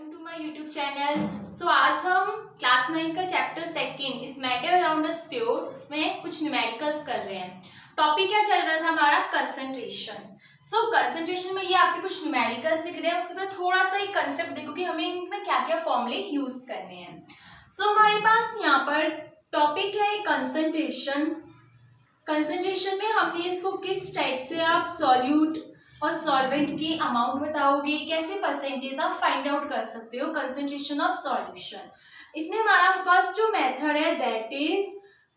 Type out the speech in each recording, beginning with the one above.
Welcome to my YouTube channel. So आज हम class 9 का chapter second is matter around a sphere उसमें कुछ न्यूमेरिकल्स कर रहे हैं। टॉपिक क्या चल रहा था हमारा? कंसंट्रेशन। सो कंसंट्रेशन में ये आपके कुछ न्यूमेरिकल्स दिख रहे हैं। उससे पहले थोड़ा सा एक कंसेप्ट देखो कि हमें इनमें क्या क्या फॉर्मूले यूज करने हैं। सो हमारे पास यहाँ पर टॉपिक है कंसंट्रेशन। कंसंट्रेशन में हमने इसको किस टाइप से आप सॉल्यूट और सॉल्वेंट की अमाउंट बताओगे, कैसे परसेंटेज आप फाइंड आउट कर सकते हो कंसंट्रेशन ऑफ सॉल्यूशन। इसमें हमारा फर्स्ट जो मेथड है that is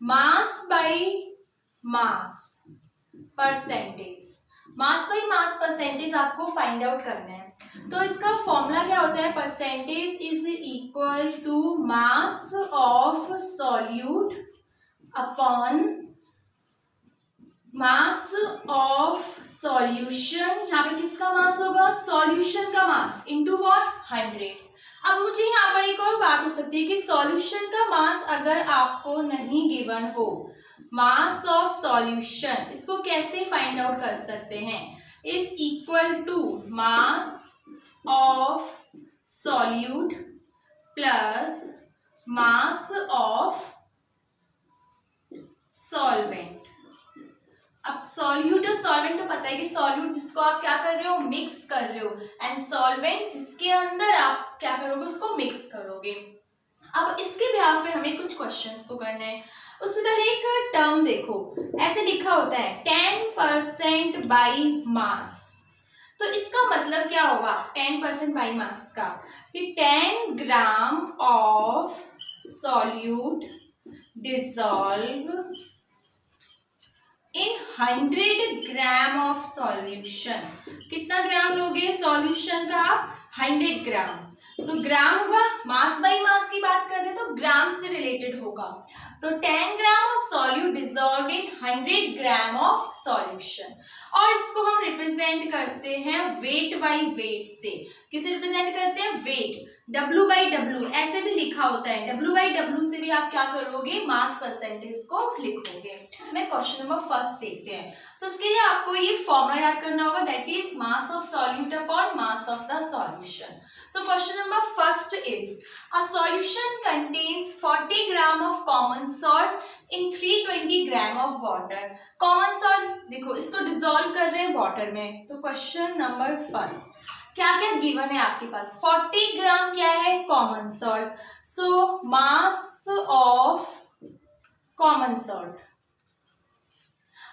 mass by mass percentage. Mass by mass percentage आपको फाइंड आउट करना है। तो इसका फॉर्मूला क्या होता है? Percentage is equal to mass of solute upon mass of solution. यहाँ पे किसका मास होगा? सॉल्यूशन का मास इनटू व्हाट? 100। अब मुझे यहाँ पर एक और बात हो सकती है कि सॉल्यूशन का मास अगर आपको नहीं गिवन हो, मास ऑफ सॉल्यूशन, इसको कैसे फाइंड आउट कर सकते हैं? Is equal to mass of solute plus mass of solvent. अब सॉल्यूट और सॉल्वेंट तो पता है कि सॉल्यूट जिसको आप क्या कर रहे हो? मिक्स कर रहे हो, एंड सॉल्वेंट जिसके अंदर आप क्या करोगे? उसको मिक्स करोगे। अब इसके बिहाफ पे हमें कुछ क्वेश्चंस को करना है। उससे पहले एक टर्म देखो, ऐसे लिखा होता है 10% बाई मास। तो इसका मतलब क्या होगा 10% बाई मास का? कि 10 gram of solute dissolve in 100 gram of solution. कितना ग्राम लोगे सॉल्यूशन का आप? 100 ग्राम। तो ग्राम होगा, मास बाई मास की बात कर रहे हैं तो ग्राम से रिलेटेड होगा। तो 10 gram of solute dissolve in 100 gram of solution. और इसको हम रिप्रेजेंट करते हैं वेट बाई वेट से। किसे रिप्रेजेंट करते हैं? वेट, W बाई W ऐसे भी लिखा होता है। W बाई W से भी आप क्या करोगे? मास परसेंटेज को लिखोगे। मैं क्वेश्चन नंबर फर्स्ट देखते हैं। तो उसके लिए आपको ये फॉर्मूला याद करना होगा that is mass of solute upon mass of the solution. So question number first is a solution contains 40 gram of common salt in 320 gram of water. Common salt देखो, इसको डिसॉल्व कर रहे हैं वाटर में। तो क्वेश्चन नंबर फर्स्ट क्या क्या given है आपके पास? 40 ग्राम क्या है? Common salt. So mass of common salt.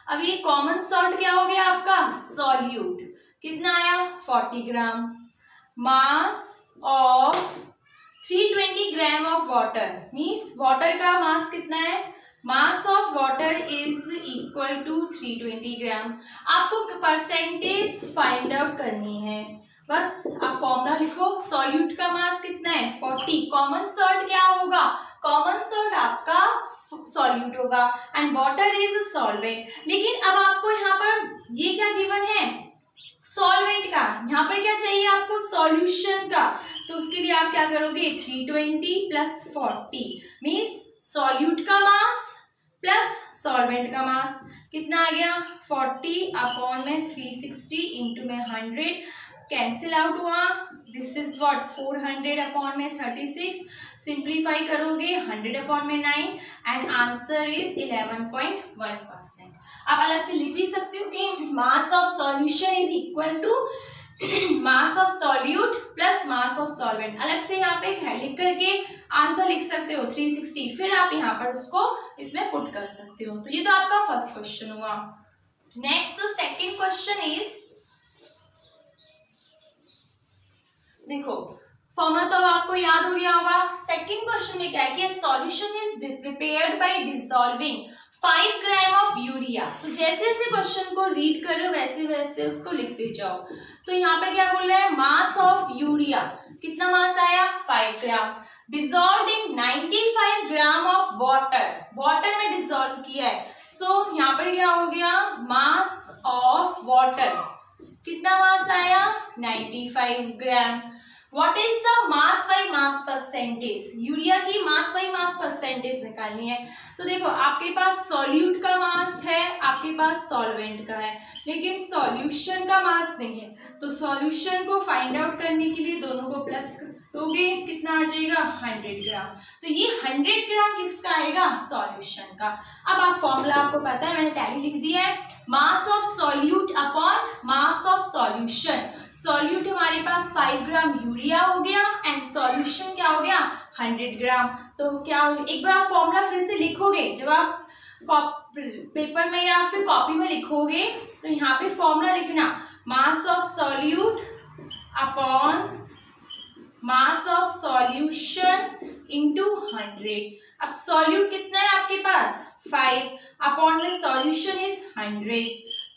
अब ये कॉमन सॉल्ट क्या हो गया आपका? सॉल्यूट। कितना आया? 40 gram. Mass of 320 gram of water means water का मास कितना है? Mass of water is equal to 320 gram. आपको परसेंटेज फाइंड आउट करनी है। बस आप फॉर्मूला लिखो। सॉल्यूट का मास कितना है? 40। कॉमन सॉल्ट क्या होगा? कॉमन सॉल्ट आपका सॉल्यूट होगा एंड वाटर इज सॉल्वेंट। लेकिन अब आपको यहाँ पर ये क्या गिवन है? सॉल्वेंट का। यहाँ पर क्या चाहिए आपको? सॉल्यूशन का। तो उसके लिए आप क्या करोगे? 320 प्लस 40 मीन्स सॉल्यूट का मास प्लस सॉल्वेंट का मास कितना आ गया? 40 अपॉन में 360 इंटू में 100 कैंसिल आउट हुआ। दिस इज व्हाट 400 अपॉन में 36। सिंप्लीफाई करोगे 100 अपॉन में 9 एंड आंसर इज 11.1%। आप अलग से लिख भी सकते हो कि mass of solution is equal to mass of solute plus mass of solvent. अलग से यहाँ पे लिख करके आंसर लिख सकते हो 360। फिर आप यहाँ पर उसको इसमें पुट कर सकते हो। तो ये तो आपका फर्स्ट क्वेश्चन हुआ। नेक्स्ट सेकेंड क्वेश्चन इज, देखो फॉर्मूला तो अब आपको याद हो गया होगा। सेकंड क्वेश्चन में क्या है कि solution is prepared by dissolving 5 gram of urea. तो जैसे जैसे क्वेश्चन को रीड कर रहे हो वैसे वैसे उसको लिखते जाओ। तो यहाँ पर क्या बोल रहा है? Mass of urea. कितना मास आया? 5 gram. Dissolve in 95 gram of water. Water में डिसॉल्व किया है। सो यहाँ पर क्या हो गया? Mass of water. कितना मास आया? 95 gram. What is the mass by mass percentage, urea की मास बाई मास परसेंटेज निकालनी है। तो देखो आपके पास सॉल्यूट का मास है, आपके पास सॉल्वेंट का है, लेकिन सॉल्यूशन का मास नहीं है। तो सॉल्यूशन को फाइंड आउट करने के लिए दोनों को प्लस करोगे, कितना आ जाएगा 100 ग्राम। तो ये 100 ग्राम किसका आएगा, सॉल्यूशन का। अब आप फॉर्मूला आपको पता है, मैंने टैली लिख दिया है, mass of solute upon mass of solution. Solute हमारे पास 5 ग्राम यूरिया हो गया एंड सॉल्यूशन क्या हो गया 100 ग्राम। तो क्या एक बार आप फॉर्मूला फिर से लिखोगे, जब आप पेपर में या फिर कॉपी में लिखोगे तो यहाँ पे फॉर्मूला लिखना, मास of solute upon mass of solution into 100। अब सॉल्यूट कितना है आपके पास 5, अपॉन में सॉल्यूशन इज 100,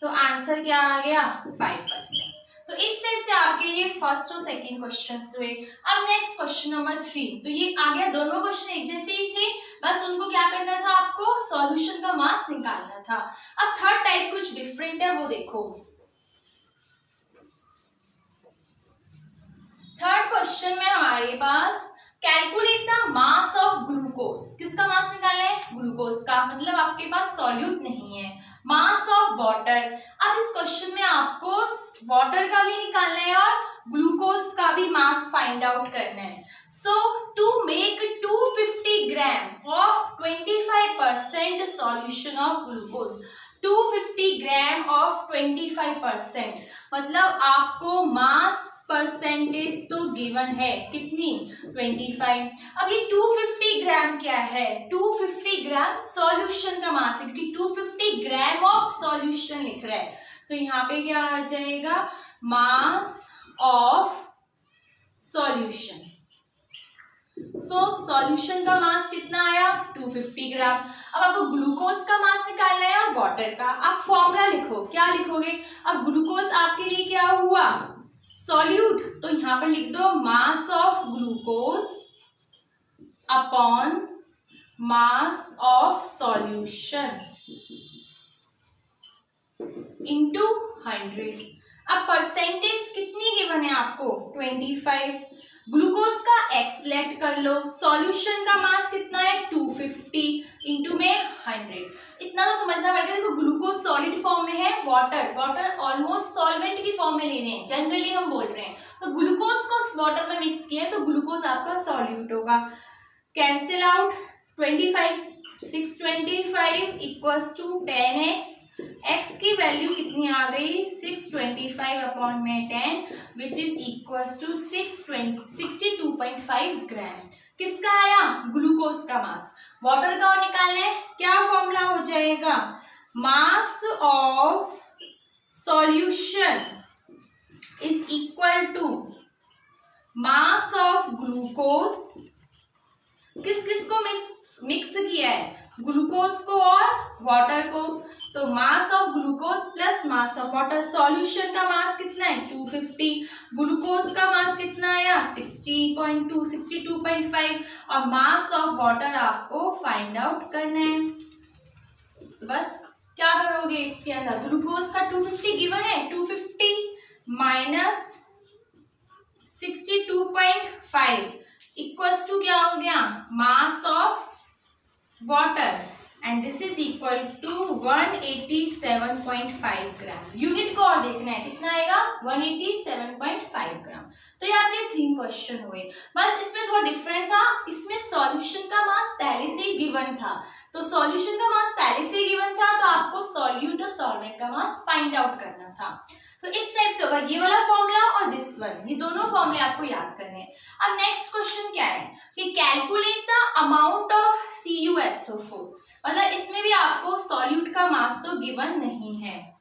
तो आंसर क्या आ गया 5%। तो इस टाइप से आपके ये फर्स्ट और सेकंड क्वेश्चंस हुए। अब नेक्स्ट क्वेश्चन नंबर 3, तो ये आ गया, दोनों क्वेश्चन एक जैसे ही थे, बस उनको क्या करना था, आपको सॉल्यूशन का मास निकालना था। अब थर्ड टाइप कुछ डिफरेंट है, वो देखो। थर्ड क्वेश्चन में हमारे पास calculate the mass of glucose, किसका मास निकालना है, ग्लूकोज का, मतलब आपके पास सॉल्यूट नहीं है। मास ऑफ वाटर, अब इस क्वेश्चन में आपको वाटर का भी निकालना है और ग्लूकोज का भी मास फाइंड आउट करना है। So to make 250 gram of 25% solution of glucose, 250 gram of 25%, मतलब आपको मास परसेंटेज तो गिवन है कितनी 25। अब ये 250 ग्राम क्या है, 250 ग्राम सॉल्यूशन का मास है, क्योंकि 250 ग्राम ऑफ सॉल्यूशन लिख रहा है। तो यहाँ पे क्या आ जाएगा, mass of solution. So solution का मास कितना आया 250 ग्राम। अब आपको ग्लूकोज का मास निकालना है और वाटर का। आप फॉर्मूला लिखो, क्या लिखोगे, अब ग्लूकोज आपके लिए क्या हुआ सॉल्यूट, तो यहां पर लिख दो मास of glucose upon mass of solution into 100। अब परसेंटेज कितनी गिवन है आपको 25, ग्लूकोज का एक्स सिलेक्ट कर लो, सॉल्यूशन का मास कितना है 250 इंटू में 100। इतना तो समझना पड़ेगा, देखो ग्लूकोज सॉलिड फॉर्म में है, वाटर ऑलमोस्ट सॉल्वेंट की फॉर्म में लेने हैं, जनरली हम बोल रहे हैं। तो ग्लूकोज को वाटर में मिक्स किया है तो ग्लूकोज आपका सॉल्यूट होगा। Cancel out, 25 625 equals to 10x, x की वैल्यू कितनी आ गई 625 अपॉन में 10 which is equals to 62.5 gram. किसका आया ग्लूकोज का मास। वाटर का निकालना है, क्या फॉर्मूला हो जाएगा, mass of solution is equal to mass of glucose. किस किस को मिक्स किया है, ग्लूकोज को और वाटर को, तो मास of glucose plus mass of water. Solution का मास कितना है 250, ग्लूकोज का मास कितना आया 62.5 और मास ऑफ वाटर आपको फाइंड आउट करना है। तो बस क्या करोगे इसके अंदर, ग्लूकोज का 250 गिवन है, 250 माइनस 62.5 इक्वल्स टू क्या हो गया mass of water and this is equal to 187.5 gram. Unit को और देखना है कितना आएगा 187.5 ग्राम। तो ये आपके 3 क्वेश्चन हुए। बस इसमें थोड़ा डिफरेंट था, इसमें सॉल्यूशन का मास पहले से ही गिवन था, तो सॉल्यूशन का मास पहले से ही गिवन था तो आपको सॉल्यूट और सॉल्वेंट का मास फाइंड आउट करना था। तो इस टाइप से होगा ये वाला फॉर्मूला और दिस वन, ये दोनों फॉर्मूले आपको याद करने हैं। अब नेक्स्ट क्वेश्चन क्या है कि calculate the amount of CuSO4, मतलब इसमें भी आपको सॉल्यूट का मास तो गिवन नहीं है।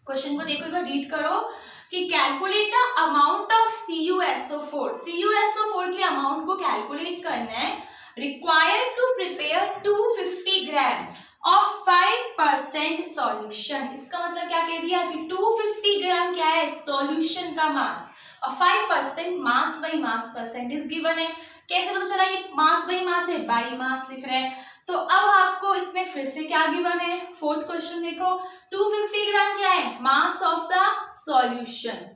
क्वेश्चन को देखो, एक रीड करो कि calculate the amount of CuSO4। CuSO4 के अमाउंट को कैलकुलेट करना है, required to prepare 250 gram of 5% solution. इसका मतलब क्या कह दिया कि 250 ग्राम क्या है सॉल्यूशन का मास और 5% मास बाई मास परसेंटेज गिवन है। कैसे पता चला ये मास बाई मास है, बाई मास लिख रहे हैं। तो अब आपको इसमें फिर से क्या गिवन है, फोर्थ क्वेश्चन देखो, 250 ग्राम क्या है mass of the solution,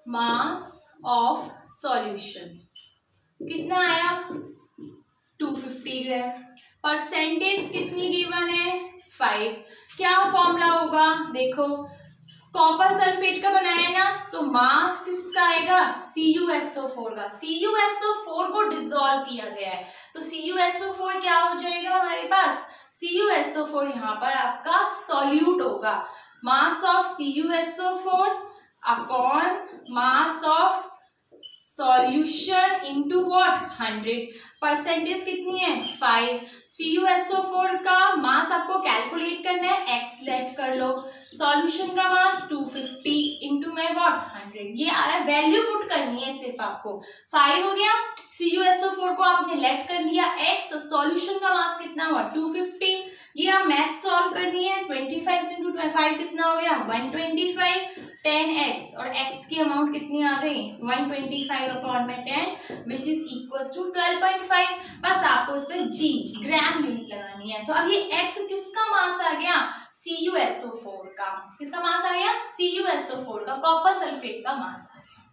mass of solution कितना आया 250 ग्राम। परसेंटेज कितनी गिवन है 5। क्या फॉर्मूला होगा देखो, कॉपर सल्फेट का बनाया ना, तो मास किसका आएगा CuSO4 का। CuSO4 को डिसॉल्व किया गया है तो CuSO4 क्या हो जाएगा हमारे पास, CuSO4 यहाँ पर आपका सॉल्यूट होगा। Mass of CuSO4 upon mass of solution into what 100। Percentage कितनी है 5। CuSO4 का मास आपको कैलकुलेट करना है, x लेट कर लो। सॉल्यूशन का मास 250 इंटू में व्हाट 100, ये आ रहा है, वैल्यू पुट करनी है सिर्फ आपको। 5 हो गया, CuSO4 को आपने लेट कर लिया x, सॉल्यूशन का मास कितना हुआ 250, ये आप मैथ सॉल्व करनी है। 25 इंटू 5 कितना हो गया 125, 10x और x की अमाउंट कितनी आ गई 125 अपॉन में 10 विच इज इक्वल टू 12.5। बस आपको इस पे g ग्राम यूनिट लगानी है। तो अब ये x किसका मास आ गया CuSO4 का, किसका मास आ गया CuSO4 का, कॉपर सल्फेट का मास आ गया।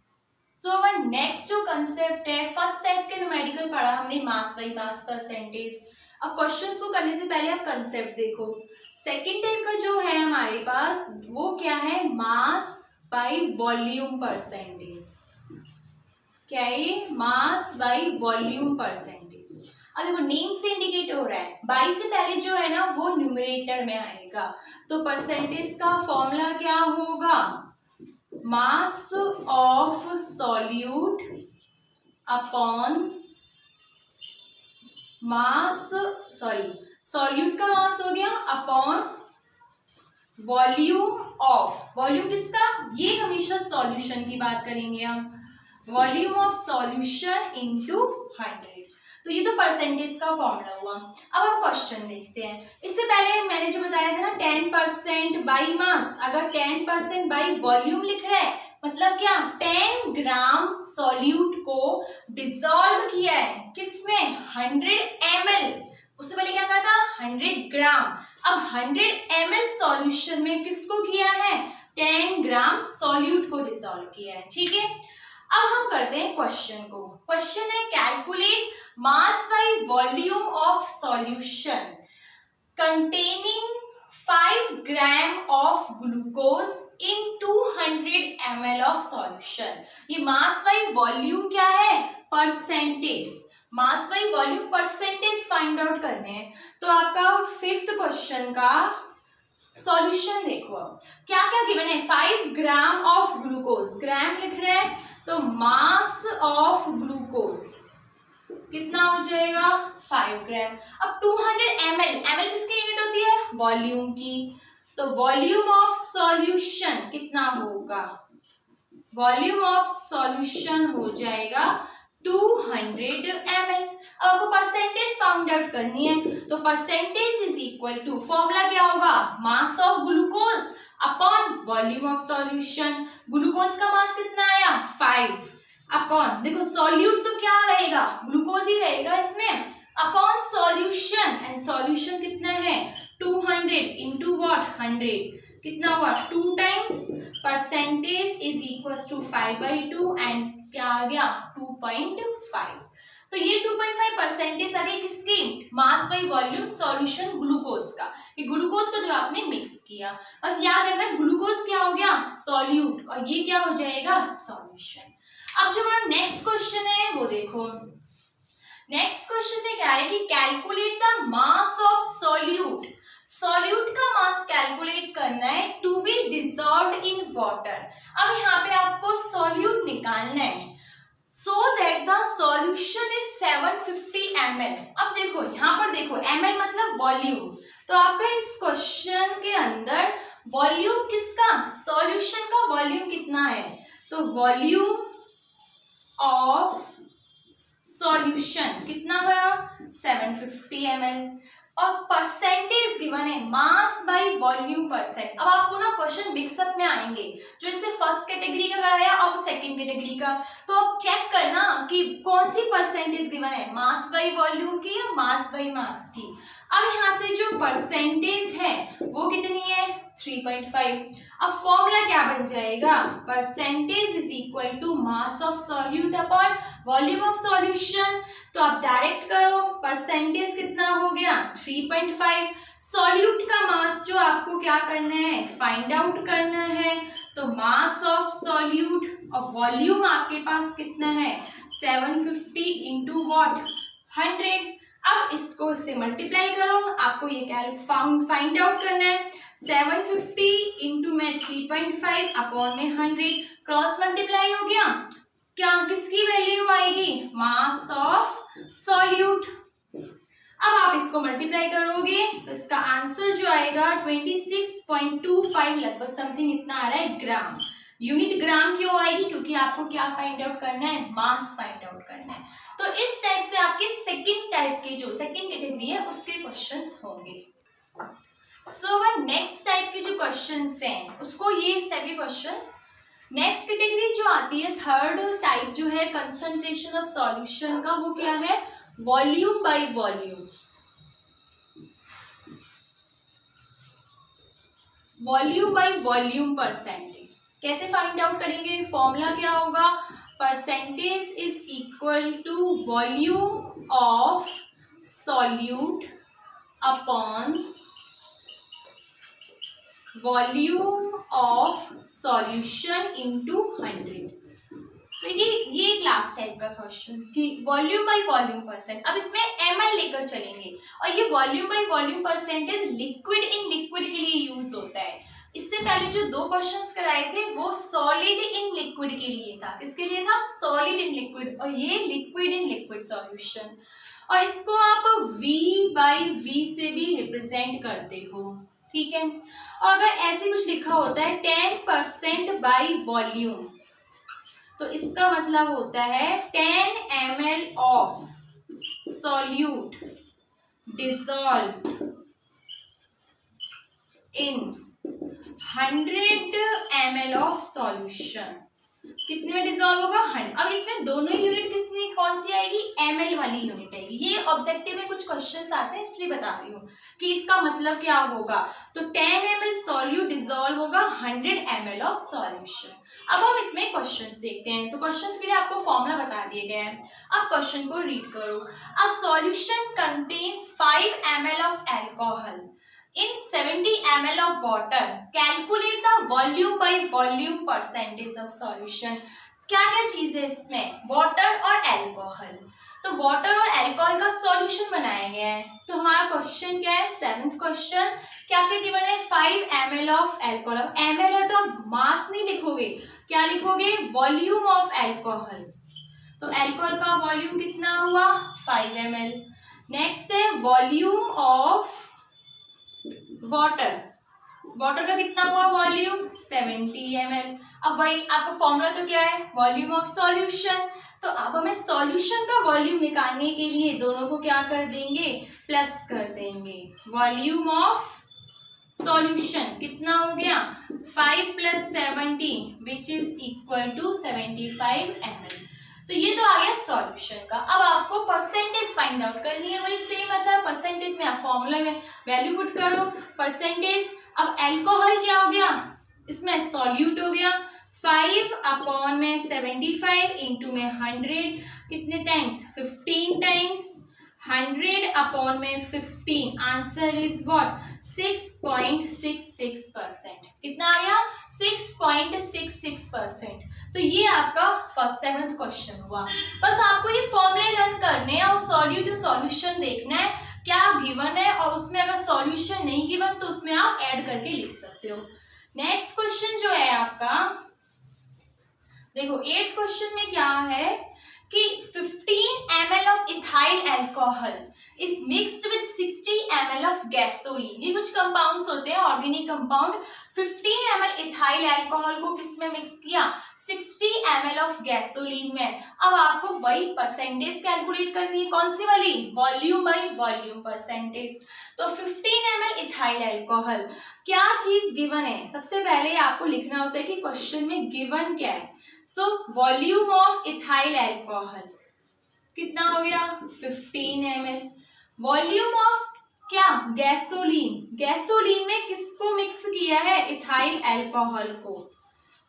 सो अब नेक्स्ट जो कंसेप्ट है, फर्स्ट टाइप के न्यूमेरिकल पढ़ा हमने मास बाई मास परसेंटेज। अब क्वेश्चंस को करने से पहले आप कंसेप्ट देखो। सेकेंड टाइप का जो है हमारे पास वो क्या है, मास बाई वॉल्यूम परसेंटेज। क्या है ये, मास बाई वॉल्यूम परसेंटेज। अब देखो नेम से इंडिकेट हो रहा है, बाई से पहले जो है ना वो न्यूमरेटर में आएगा, तो परसेंटेज का फॉर्मूला क्या होगा, mass of solute upon mass, solute का मास हो गया अपॉन वॉल्यूम ऑफ, वॉल्यूम किसका, ये हमेशा सॉल्यूशन की बात करेंगे हम, वॉल्यूम ऑफ सॉल्यूशन इनटू 100। तो ये तो परसेंटेज का फॉर्मूला हुआ। अब हम क्वेश्चन देखते हैं। इससे पहले मैंने जो बताया था ना 10% बाई मास, अगर 10% बाई वॉल्यूम लिख रहा है मतलब क्या 10 ग्राम सॉल्यूट को डिसॉल्व किया है किसमें 100 ml, उससे पहले क्या कहा था 100 ग्राम। अब 100 ml सॉल्यूशन में किसको किया है 10 ग्राम सॉल्यूट को डिसॉल्व किया है, ठीक है। अब हम करते हैं क्वेश्चन को। क्वेश्चन है calculate mass by volume of solution containing 5 gram of glucose in 200 ml of solution. ये मास बाई वॉल्यूम क्या है percentage, mass by volume percentage find out करने हैं। तो आपका 5th क्वेश्चन का सॉल्यूशन देखो, क्या क्या गिवन है 5 ग्राम ऑफ ग्लूकोज, ग्राम लिख रहे हैं तो मास ऑफ ग्लूकोज कितना हो जाएगा 5 ग्राम। अब 200 ml, ml किसकी यूनिट होती है वॉल्यूम की, तो वॉल्यूम ऑफ सॉल्यूशन कितना होगा, वॉल्यूम ऑफ सॉल्यूशन हो जाएगा 200 ml। अब आपको परसेंटेज फाउंड आउट करनी है, तो percentage is equal to, formula क्या होगा mass of glucose upon volume of solution. Glucose का मास कितना आया 5 अपॉन, देखो सॉल्यूट तो क्या रहेगा ग्लूकोज ही रहेगा इसमें, अपॉन सॉल्यूशन, एंड सॉल्यूशन कितना है 200 इंटू व्हाट 100, कितना हुआ 2 times percentage is equal to 5/2 and क्या आ गया 2.5। तो ये 2.5 परसेंटेज आ गई किसकी mass by volume solution glucose का। ये ग्लूकोज को जब आपने मिक्स किया, बस याद रखना ग्लूकोज क्या हो गया सॉल्यूट और ये क्या हो जाएगा सॉल्यूशन। अब जो हमारा नेक्स्ट क्वेश्चन है वो देखो, नेक्स्ट क्वेश्चन में क्या है कि calculate the mass of solute, solute का मास कैलकुलेट करना है to be dissolved in water. अब यहाँ पे आपको सॉल्यूट निकालना है so that the solution is 750 ml। अब देखो यहाँ पर देखो ml मतलब वॉल्यूम, तो आपका इस क्वेश्चन के अंदर वॉल्यूम किसका सॉल्यूशन का वॉल्यूम कितना है, तो वॉल्यूम ऑफ सॉल्यूशन कितना हुआ 750 ml और परसेंटेज गिवन है मास बाय वॉल्यूम परसेंट। अब आपको ना क्वेश्चन मिक्सअप में आएंगे, जो इसे फर्स्ट कैटेगरी का कराया और सेकंड कैटेगरी का, तो अब चेक करना कि कौन सी परसेंटेज गिवन है मास बाय वॉल्यूम की या मास बाय मास की। अब यहाँ से जो परसेंटेज है वो कितनी है 3.5। अब फॉर्मूला क्या बन जाएगा, percentage is equal to mass of solute upon volume of solution. तो आप डायरेक्ट करो, परसेंटेज कितना हो गया 3.5। सॉल्यूट का मास जो आपको क्या करना है फाइंड आउट करना है, तो मास ऑफ सॉल्यूट और वॉल्यूम आपके पास कितना है 750 इंटू वॉट 100। अब इसको से मल्टीप्लाई करो, आपको ये फाइंड आउट करना है। 750 इंटू में 3.5 अपॉन में 100, क्रॉस मल्टीप्लाई हो गया, क्या किसकी वैल्यू आएगी मास ऑफ सॉल्यूट। अब आप इसको मल्टीप्लाई करोगे तो इसका आंसर जो आएगा 26.25 लगभग समथिंग इतना आ रहा है ग्राम। यूनिट ग्राम क्यों आएगी, क्योंकि आपको क्या फाइंड आउट करना है मास फाइंड आउट करना है। तो इस टाइप से आपके सेकंड टाइप के जो सेकंड कैटेगरी है उसके क्वेश्चंस होंगे। सो अब नेक्स्ट टाइप के जो क्वेश्चंस हैं उसको ये इस टाइप के क्वेश्चंस। नेक्स्ट कैटेगरी जो आती है थर्ड टाइप जो है कंसंट्रेशन ऑफ सॉल्यूशन का, वो क्या है volume by volume. Volume by volume percentage कैसे फाइंड आउट करेंगे, फॉर्मूला क्या होगा, percentage is equal to volume of solute upon volume of solution into 100। तो ये लास्ट टाइप का क्वेश्चन कि वॉल्यूम बाय वॉल्यूम परसेंट। अब इसमें ml लेकर चलेंगे और ये volume by volume percentage liquid in liquid के लिए यूज होता है। इससे पहले जो दो क्वेश्चंस कराए थे वो सॉलिड इन लिक्विड के लिए था। किसके लिए था, सॉलिड इन लिक्विड, और ये लिक्विड इन लिक्विड सॉल्यूशन। और इसको आप V बाय V से भी रिप्रेजेंट करते हो, ठीक है। और अगर ऐसे कुछ लिखा होता है 10% बाय वॉल्यूम, तो इसका मतलब होता है 10 ml of solute dissolve in 100 ml of solution. कितने में डिसॉल्व होगा 100। अब इसमें दोनों यूनिट किसनी कौन सी आएगी, ml वाली यूनिट आएगी। ये ऑब्जेक्टिव में कुछ क्वेश्चंस आते हैं इसलिए बता रही हूँ कि इसका मतलब क्या होगा। तो 10 ml सॉल्यूट डिसॉल्व होगा 100 ml ऑफ सॉल्यूशन। अब हम इसमें क्वेश्चंस देखते हैं। तो क्वेश्चंस के लिए आपको फॉर्मूला बता दिए गए हैं, आप क्वेश्चन को रीड करो। A solution contains 5 ml of alcohol in 70 ml of water, calculate the volume by volume percentage of solution। क्या क्या चीज है इसमें, वाटर और एल्कोहल। तो वाटर और एल्कोहल का सॉल्यूशन बनाया गया है। तो हमारा क्वेश्चन क्या है, सेवेंथ क्वेश्चन, क्या क्या गिवन है 5 ml ऑफ एल्कोहल। अब ml है तो आप मास नहीं लिखोगे, क्या लिखोगे वॉल्यूम ऑफ एल्कोहल। तो एल्कोहल का वॉल्यूम कितना हुआ 5 ml। नेक्स्ट है वॉल्यूम ऑफ वाटर, वाटर का कितना हुआ वॉल्यूम 70 ml। अब वही आपका फॉर्मूला तो क्या है वॉल्यूम ऑफ सॉल्यूशन। तो अब हमें सॉल्यूशन का वॉल्यूम निकालने के लिए दोनों को क्या कर देंगे प्लस कर देंगे। वॉल्यूम ऑफ सॉल्यूशन कितना हो गया 5 + 70 which is equal to 75 ml। तो ये तो आ गया सॉल्यूशन का। अब आपको परसेंटेज फाइंड आउट करनी है, वही सेम मेथड। परसेंटेज में आप फॉर्मूला में वैल्यू पुट करो परसेंटेज। अब एल्कोहल क्या हो गया, इसमें सॉल्यूट हो गया 5 अपॉन में 75 इंटू में 100, कितने टाइम्स 15 टाइम्स 100 अपॉन में 15, आंसर इज व्हाट 6.66%। कितना आया 6.66%। तो ये आपका फर्स्ट सेवंथ क्वेश्चन हुआ। बस आपको ये फॉर्मूले लर्न करने हैं और सॉल्यूशन देखना है क्या गिवन है, और उसमें अगर सॉल्यूशन नहीं गिवन तो उसमें आप ऐड करके लिख सकते हो। नेक्स्ट क्वेश्चन जो है आपका, देखो 8th क्वेश्चन में क्या है कि 15 ml of ethyl alcohol is mixed with 60 ml of gasoline. ये कुछ कंपाउंड्स होते हैं organic compound. 15 ml ethyl alcohol को किसमें मिक्स किया 60 ml ऑफ गैसोलीन में। अब आपको वही परसेंटेज कैलकुलेट करनी है, कौन सी वाली वॉल्यूम बाय वॉल्यूम परसेंटेज। तो 15 ml इथाइल एल्कोहल, क्या चीज गिवन है, सबसे पहले आपको लिखना होता है कि क्वेश्चन में गिवन क्या है। So volume of ethyl alcohol कितना हो गया 15 ml। वॉल्यूम ऑफ क्या, गैसोलीन। गैसोलीन में किसको मिक्स किया है, इथाइल अल्कोहल को।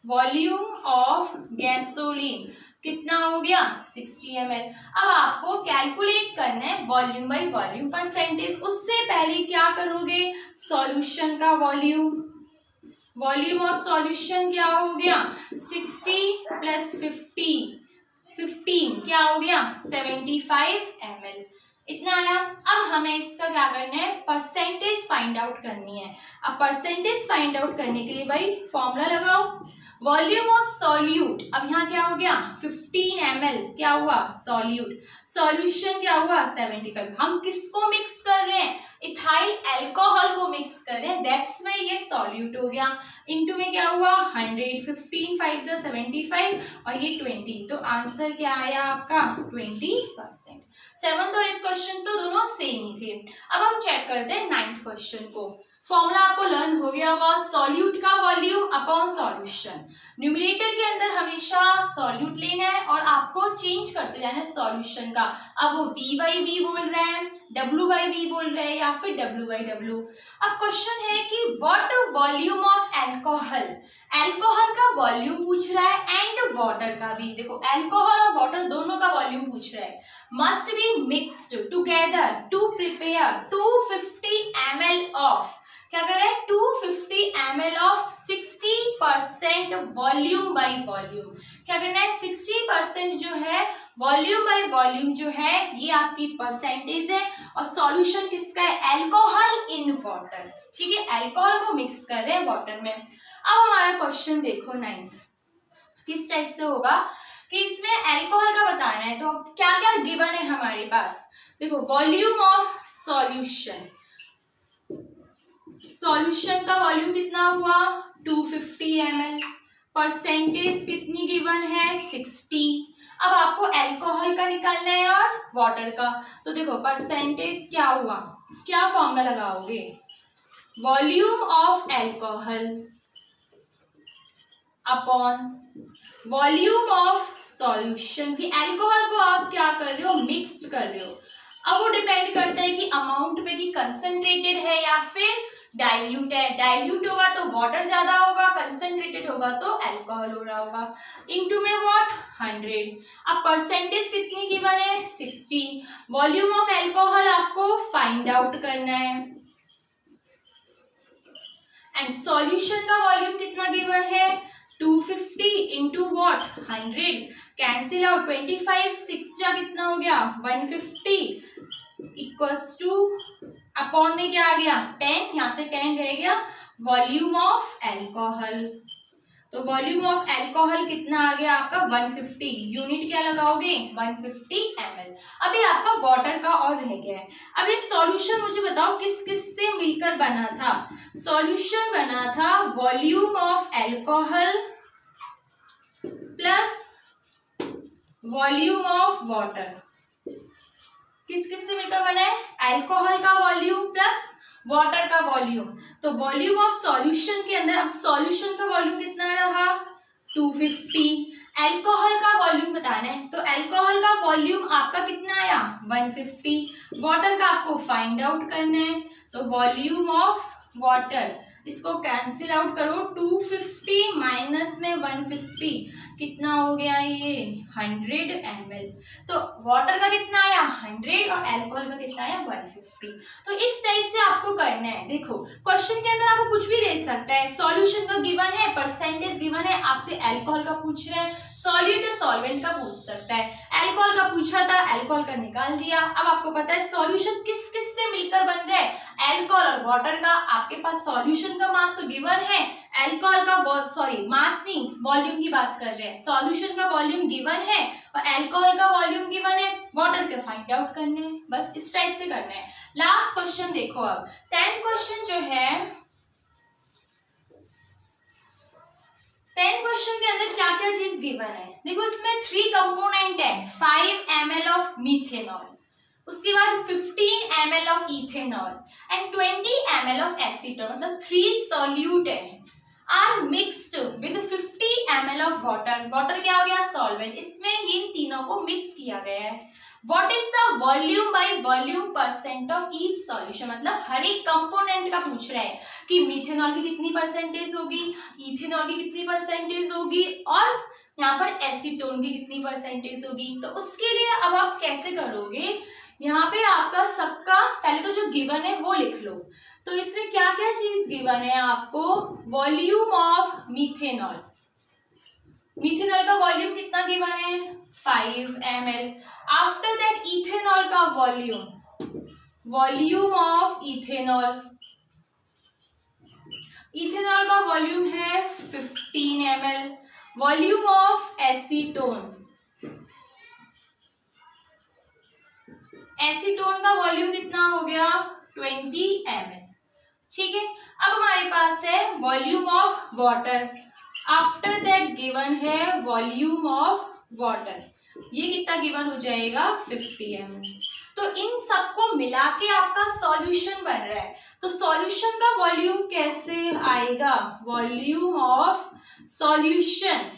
वॉल्यूम ऑफ गैसोलीन कितना हो गया, 60 ml। अब आपको कैलकुलेट करना है वॉल्यूम बाय वॉल्यूम परसेंटेज। उससे पहले क्या करोगे, सॉल्यूशन का वॉल्यूम। वॉल्यूम ऑफ सॉल्यूशन क्या हो गया, 60 + 50 15 क्या हो गया, 75 ml। इतना आया। अब हमें इसका क्या करना है, परसेंटेज फाइंड आउट करनी है। अब परसेंटेज फाइंड आउट करने के लिए भाई फॉर्मूला लगाओ, वॉल्यूम ऑफ सॉल्यूट। अब यहाँ क्या हो गया, 15 ml क्या हुआ, सॉल्यूट। सॉल्यूशन क्या हुआ, 75। हम किसको मिक्स कर रहे हैं, इथाइल अल्कोहल को मिक्स कर रहे हैं, दैट्स वाई ये सॉल्यूट हो गया। इनटू में क्या हुआ, 100, 15 5 = 75 और ये 20, तो आंसर क्या आया आपका, 20%। 7th और 8th क्वेश्चन तो दोनों सेम ही थे। अब हम चेक करते हैं 9th क्वेश्चन को। फॉर्मूला आपको लर्न हो गया होगा, सॉल्यूट का वॉल्यूम अपॉन सॉल्यूशन। न्यूमरेटर के अंदर हमेशा सॉल्यूट लेना है और आपको चेंज करते जाना है सॉल्यूशन का। अब वो V/V बोल रहे हैं, W/V बोल रहे हैं या फिर W/W। अब क्वेश्चन है कि what volume of alcohol, alcohol का वॉल्यूम पूछ रहा है एंड वाटर का भी। देखो अल्कोहल और वाटर दोनों का वॉल्यूम पूछ रहा है। Must be mixed together to prepare 250 ml of, क्या कर रहा है, 250 ml of 60% volume by volume. क्या करना है, 60% जो है वॉल्यूम बाय वॉल्यूम जो है ये आपकी परसेंटेज है और सॉल्यूशन किसका है, अल्कोहल इन वाटर। ठीक है, अल्कोहल को मिक्स कर रहे हैं वाटर में। अब हमारा क्वेश्चन देखो 9th किस टाइप से होगा कि इसमें अल्कोहल का बताना है, तो क्या क्या गिवन है हमारे पास। देखो वॉल्यूम ऑफ सॉल्यूशन, सॉल्यूशन का वॉल्यूम कितना हुआ, 250 ml। परसेंटेज कितनी गिवन है, 60। अब आपको अल्कोहल का निकालना है और वाटर का, तो देखो परसेंटेज क्या हुआ, क्या फॉर्मूला लगाओगे, volume of alcohol upon volume of solution. की अल्कोहल को आप क्या कर रहे हो, मिक्स्ड कर रहे हो। अब वो डिपेंड करता है कि अमाउंट पे कि कंसंट्रेटेड है या फिर डाइल्यूट है। डाइल्यूट होगा तो वाटर ज्यादा होगा, कंसंट्रेटेड होगा तो अल्कोहल हो रहा होगा। इनटू में व्हाट, 100। अब परसेंटेज कितनी गिवन है, 60। वॉल्यूम ऑफ अल्कोहल आपको फाइंड आउट करना है एंड सॉल्यूशन का वॉल्यूम कितना गिवन है, 250 इंटू वॉट, 100। कैंसिल आउट, 25 6 जा कितना हो गया, 150 इक्वल्स टू अपॉन में क्या आ गया, 10, यहाँ से 10 रह गया, वॉल्यूम ऑफ अल्कोहल। तो वॉल्यूम ऑफ अल्कोहल कितना आ गया आपका, 150। यूनिट क्या लगाओगे, 150 ml। अभी आपका वाटर का और रह गया है। अब ये सॉल्यूशन मुझे बताओ किस किस से मिलकर बना था। सॉल्यूशन बना था volume of alcohol plus volume of water. किस किस से मिलकर बना है, अल्कोहल का वॉल्यूम प्लस वाटर का वॉल्यूम। तो वॉल्यूम ऑफ सॉल्यूशन के अंदर अब सॉल्यूशन का वॉल्यूम कितना रहा, 250। अल्कोहल का वॉल्यूम बताना है, तो अल्कोहल का वॉल्यूम आपका कितना आया, 150। वाटर का आपको फाइंड आउट करना है, तो वॉल्यूम ऑफ वाटर, इसको कैंसिल आउट करो, 250 माइनस में 150 कितना हो गया ये, 100 ml। तो वाटर का कितना आया, 100 और अल्कोहल का कितना आया, 150। तो इस टाइप से आपको करना है। देखो क्वेश्चन के अंदर आपको कुछ भी दे सकता है, सॉल्यूशन का गिवन है, परसेंटेज गिवन है, आपसे अल्कोहल का पूछ रहे हैं, सॉल्यूट सॉल्वेंट का पूछ सकता है। अल्कोहल का पूछा था, अल्कोहल का निकाल दिया। अब आपको पता है सॉल्यूशन किस किस से मिलकर बन रहा है, अल्कोहल और वाटर का। आपके पास सॉल्यूशन का मास तो गिवन है, अल्कोहल का मास नहीं, वॉल्यूम की बात कर रहे हैं। सॉल्यूशन का वॉल्यूम गिवन है और अल्कोहल का वॉल्यूम गिवन है, वाटर के फाइंड आउट करने हैं। बस इस टाइप से करना है। लास्ट क्वेश्चन देखो, अब 10th क्वेश्चन जो है, 10th क्वेश्चन के अंदर क्या क्या चीज गिवन है। देखो इसमें 3 कंपोनेंट है, 5 ml ऑफ मीथेनॉल, उसके बाद 15 ml of ethanol and 20 ml of acetone, मतलब 3 सॉल्यूट है। Are mixed with 50 ml of water. Water क्या हो गया? सॉल्वेंट। इसमें इन तीनों को मिक्स किया गया है। What is the volume by volume percent of each solution? मतलब हर एक कंपोनेंट का पूछ रहा है कि मिथेनॉल की कितनी परसेंटेज होगी, इथेनॉल की कितनी परसेंटेज होगी और यहाँ पर एसीटोन की कितनी परसेंटेज होगी। तो उसके लिए अब आप कैसे करोगे, यहाँ पे आपका सबका पहले तो जो गिवन है वो लिख लो। तो इसमें क्या क्या चीज गिवन है आपको? Volume of methanol. मिथेनॉल का वॉल्यूम कितना गिवन है? 5 ml। आफ्टर दैट इथेनॉल का वॉल्यूम ऑफ इथेनॉल, इथेनॉल का वॉल्यूम है 15 ml। Volume of acetone, acetone का वॉल्यूम कितना हो गया? 20 ml। ठीक है, अब हमारे पास है volume of water. After that given है वॉल्यूम ऑफ वाटर, ये कितना गिवन हो जाएगा? 50 ml। तो इन सबको मिला के आपका सॉल्यूशन बन रहा है। तो सॉल्यूशन का वॉल्यूम कैसे आएगा? Volume of solution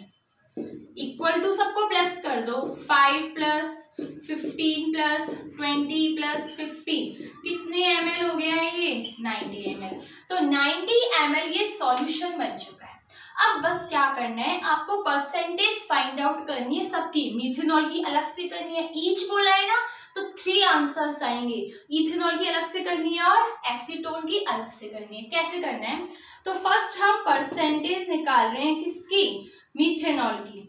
equal to, सबको प्लस कर दो, 5 प्लस 15 प्लस 20 प्लस 50, कितने ml हो गया है ये? 90 ml। तो 90 ml ये सॉल्यूशन बन चुका है। अब बस क्या करना है, आपको परसेंटेज फाइंड आउट करनी है सबकी। मिथेनॉल की अलग से करनी है, ईच बोला है ना, तो 3 आंसर्स आएंगे। इथेनॉल की अलग से करनी है और एसीटोन की अलग से करनी है। कैसे करना है? तो फर्स्ट हम परसेंटेज निकाल रहे हैं किसकी? मिथेनॉल की।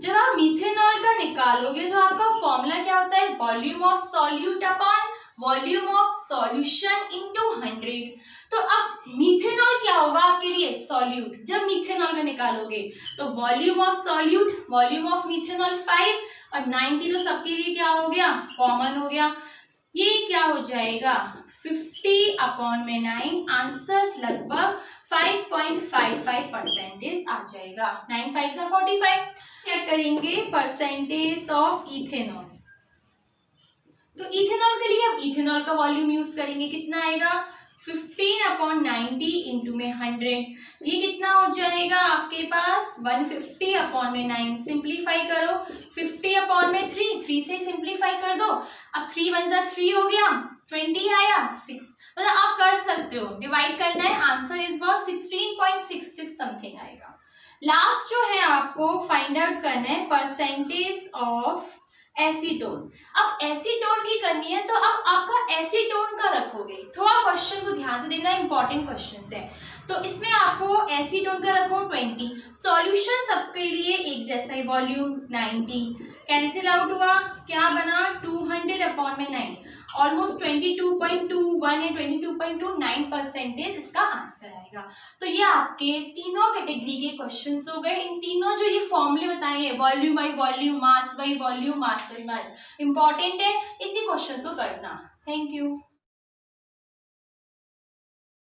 जब आप मिथेनॉल का निकालोगे तो आपका फॉर्मूला क्या होता है? Volume of solute upon volume of solution into 100। तो अब मिथेनॉल क्या होगा आपके लिए? सॉल्यूट। जब मिथेनॉल का निकालोगे तो volume of solute, volume of methanol 5 और 90 तो सबके लिए क्या हो गया? कॉमन हो गया। ये क्या हो जाएगा? 50 अपॉन में 9, आंसर्स लगभग 5.55% आ जाएगा। 9 5 से 45। क्या करेंगे? Percentage of ethanol. तो इथेनॉल के लिए अब इथेनॉल का वॉल्यूम यूज करेंगे। कितना आएगा? 15 अपॉन 90 इंटू में 100, ये कितना हो जाएगा आपके पास? 150 अपॉन में 9, सिंप्लीफाई करो। 50 अपॉन में 3 से सिंप्लीफाई कर दो। अब 3 1 जा 3 हो गया, 20 आया 6, मतलब आप कर सकते हो, डिवाइड करना है। आंसर इज वॉज 16.66 समथिंग आएगा। लास्ट जो है आपको फाइंड आउट करना है परसेंटेज ऑफ एसीटोन। अब एसीटोन की करनी है, तो अब आपका एसीटोन का रखोगे। थोड़ा क्वेश्चन को ध्यान से देखना, इंपॉर्टेंट क्वेश्चन है। तो इसमें आपको एसीटोन का रखो 20। सॉल्यूशन सबके लिए एक जैसा ही, वॉल्यूम 90, कैंसिल आउट हुआ, क्या बना? 200 अपॉन में 9, ऑलमोस्ट 22.21 या 22.29% इसका आंसर आएगा। तो ये आपके तीनों कैटेगरी के क्वेश्चंस हो गए। इन तीनों जो ये फॉर्मूले बताए हैं, volume by volume, mass by volume, mass by mass, important है, इतने क्वेश्चंस को करना। Thank you.